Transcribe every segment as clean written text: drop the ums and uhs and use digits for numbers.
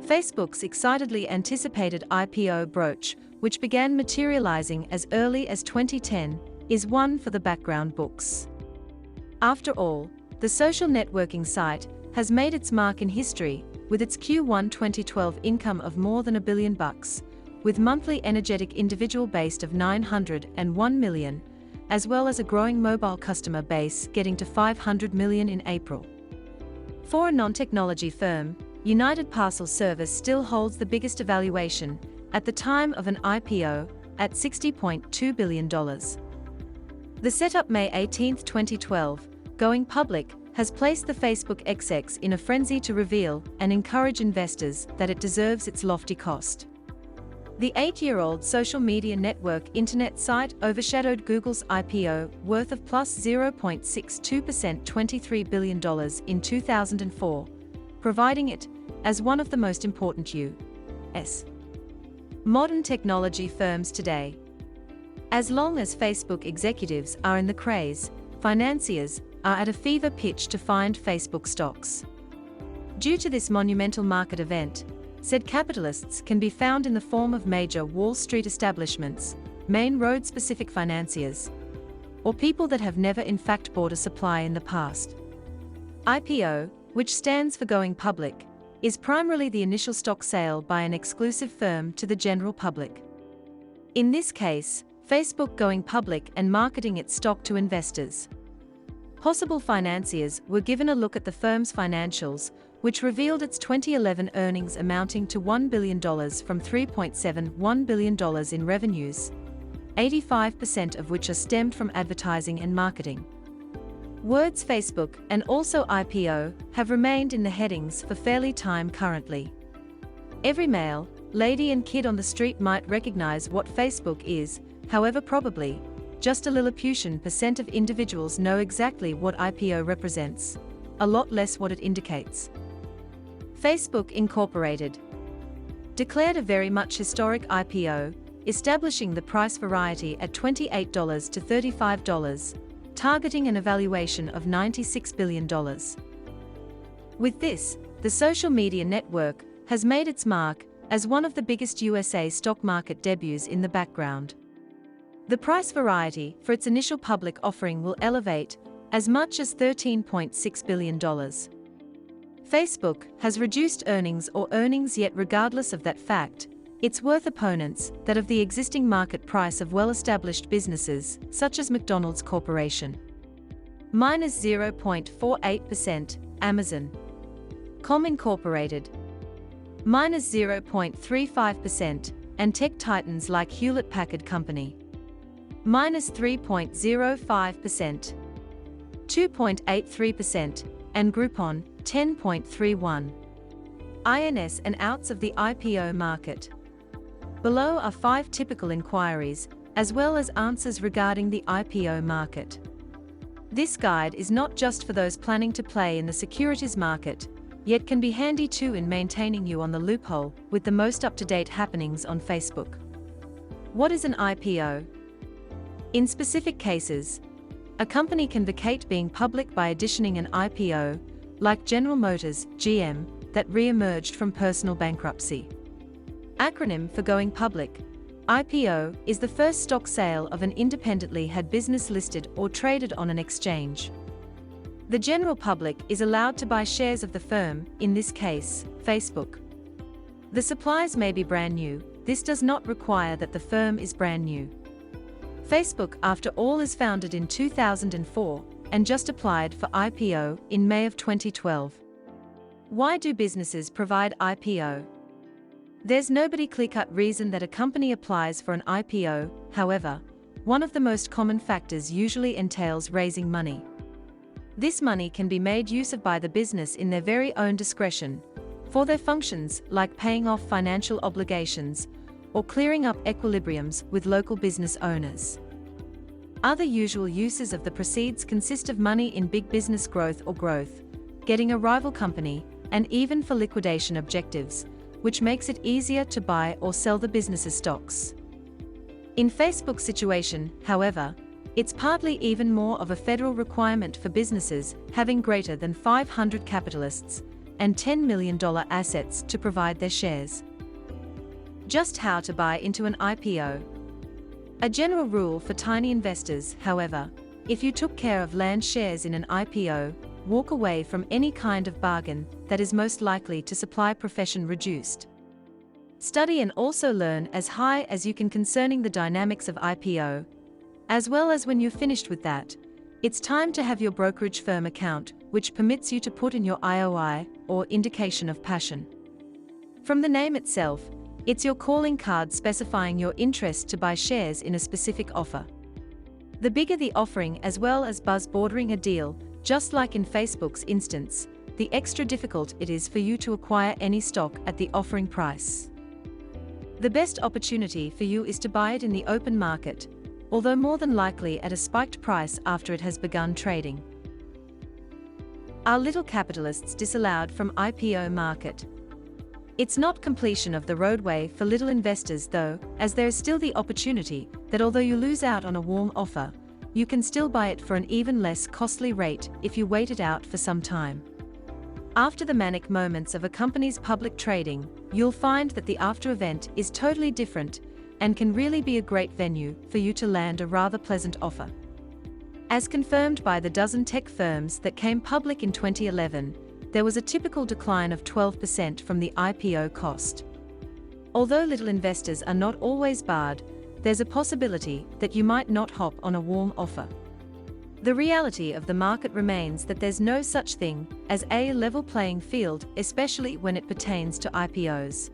Facebook's excitedly anticipated IPO broach, which began materializing as early as 2010, is one for the background books. After all, the social networking site has made its mark in history with its Q1 2012 income of more than $1 billion, with monthly energetic individual base of 901 million, as well as a growing mobile customer base getting to 500 million in April. For a non-technology firm, United Parcel Service still holds the biggest valuation at the time of an IPO at $60.2 billion. The setup May 18, 2012, going public, has placed the Facebook execs in a frenzy to reveal and encourage investors that it deserves its lofty cost. The 8-year-old social media network internet site overshadowed Google's IPO worth of plus 0.62% $23 billion in 2004, providing it as one of the most important U.S. modern technology firms today. As long as Facebook executives are in the craze, financiers are at a fever pitch to find Facebook stocks. Due to this monumental market event, said capitalists can be found in the form of major Wall Street establishments, main road-specific financiers, or people that have never in fact bought a supply in the past. IPO, which stands for going public, is primarily the initial stock sale by an exclusive firm to the general public. In this case, Facebook going public and marketing its stock to investors. Possible financiers were given a look at the firm's financials, which revealed its 2011 earnings amounting to $1 billion from $3.71 billion in revenues, 85% of which are stemmed from advertising and marketing. Words Facebook and also IPO have remained in the headings for fairly time currently. Every male, lady and kid on the street might recognize what Facebook is, however probably, just a Lilliputian % of individuals know exactly what IPO represents, a lot less what it indicates. Facebook Incorporated declared a very much historic IPO, establishing the price variety at $28 to $35, targeting an evaluation of $96 billion. With this, the social media network has made its mark as one of the biggest USA stock market debuts in the background. The price variety for its initial public offering will elevate as much as $13.6 billion. Facebook has reduced earnings or earnings, yet regardless of that fact, it's worth opponents that of the existing market price of well-established businesses, such as McDonald's Corporation. Minus 0.48%, Amazon.com Incorporated. Minus 0.35%, and tech titans like Hewlett-Packard Company. Minus 3.05%. 2.83%, and Groupon, 10.31%. INS and outs of the IPO market. Below are 5 typical inquiries, as well as answers regarding the IPO market. This guide is not just for those planning to play in the securities market, yet can be handy too in maintaining you on the loophole with the most up-to-date happenings on Facebook. What is an IPO? In specific cases, a company can vacate being public by additioning an IPO, like General Motors, GM, that re-emerged from personal bankruptcy. Acronym for going public, IPO is the first stock sale of an independently had business listed or traded on an exchange. The general public is allowed to buy shares of the firm, in this case, Facebook. The supplies may be brand new. This does not require that the firm is brand new. Facebook, after all, is founded in 2004 and just applied for IPO in May of 2012. Why do businesses provide IPO? There's no clear-cut reason that a company applies for an IPO, however, one of the most common factors usually entails raising money. This money can be made use of by the business in their very own discretion, for their functions like paying off financial obligations or clearing up equilibriums with local business owners. Other usual uses of the proceeds consist of money in big business growth or growth, getting a rival company, and even for liquidation objectives, which makes it easier to buy or sell the business's stocks. In Facebook's situation, however, it's partly even more of a federal requirement for businesses having greater than 500 capitalists, and $10 million assets to provide their shares. Just how to buy into an IPO. A general rule for tiny investors, however: if you took care of land shares in an IPO, walk away from any kind of bargain that is most likely to supply profession reduced. Study and also learn as high as you can concerning the dynamics of IPO. As well as when you're finished with that, it's time to have your brokerage firm account, which permits you to put in your IOI, or indication of passion. From the name itself, it's your calling card specifying your interest to buy shares in a specific offer. The bigger the offering as well as buzz bordering a deal, just like in Facebook's instance, the extra difficult it is for you to acquire any stock at the offering price. The best opportunity for you is to buy it in the open market, although more than likely at a spiked price after it has begun trading. Are little capitalists disallowed from IPO market? It's not completion of the roadway for little investors though, as there is still the opportunity that although you lose out on a warm offer, you can still buy it for an even less costly rate if you wait it out for some time. After the manic moments of a company's public trading, you'll find that the after event is totally different and can really be a great venue for you to land a rather pleasant offer. As confirmed by the dozen tech firms that came public in 2011, there was a typical decline of 12% from the IPO cost. Although little investors are not always barred, there's a possibility that you might not hop on a warm offer. The reality of the market remains that there's no such thing as a level playing field, especially when it pertains to IPOs.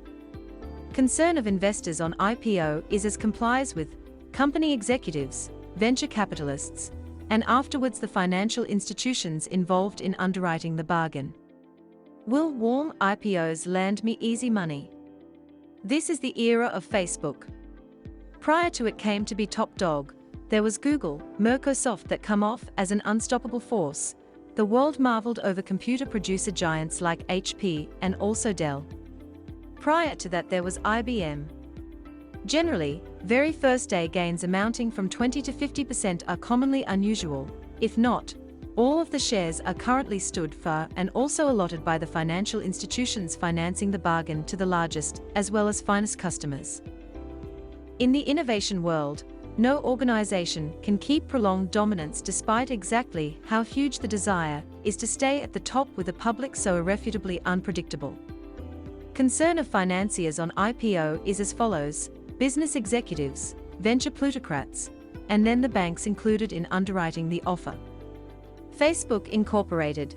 Concern of investors on IPO is as complies with company executives, venture capitalists, and afterwards the financial institutions involved in underwriting the bargain. Will warm IPOs land me easy money? This is the era of Facebook. Prior to it came to be top dog, there was Google, Microsoft that come off as an unstoppable force. The world marveled over computer producer giants like HP and also Dell. Prior to that there was IBM. Generally, very first day gains amounting from 20 to 50% are commonly unusual, if not, all of the shares are currently stood for and also allotted by the financial institutions financing the bargain to the largest as well as finest customers. In the innovation world, no organization can keep prolonged dominance despite exactly how huge the desire is to stay at the top with a public so irrefutably unpredictable. Concern of financiers on IPO is as follows: business executives, venture plutocrats, and then the banks included in underwriting the offer. Facebook Incorporated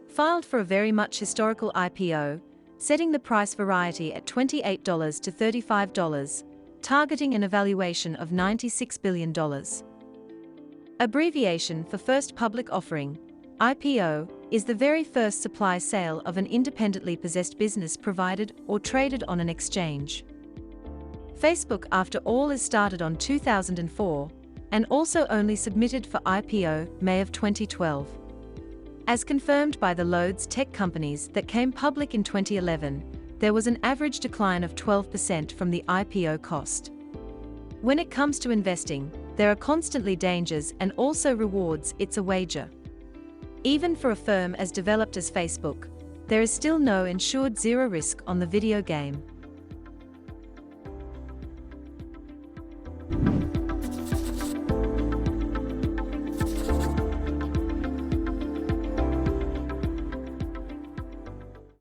filed for a very much historical IPO, setting the price variety at $28 to $35, targeting an evaluation of $96 billion. Abbreviation for First Public Offering, IPO, is the very first supply sale of an independently possessed business provided or traded on an exchange. Facebook, after all, is started on 2004, and also only submitted for IPO May of 2012. As confirmed by the loads tech companies that came public in 2011, there was an average decline of 12% from the IPO cost. When it comes to investing, there are constantly dangers and also rewards. It's a wager. Even for a firm as developed as Facebook, there is still no ensured zero risk on the video game.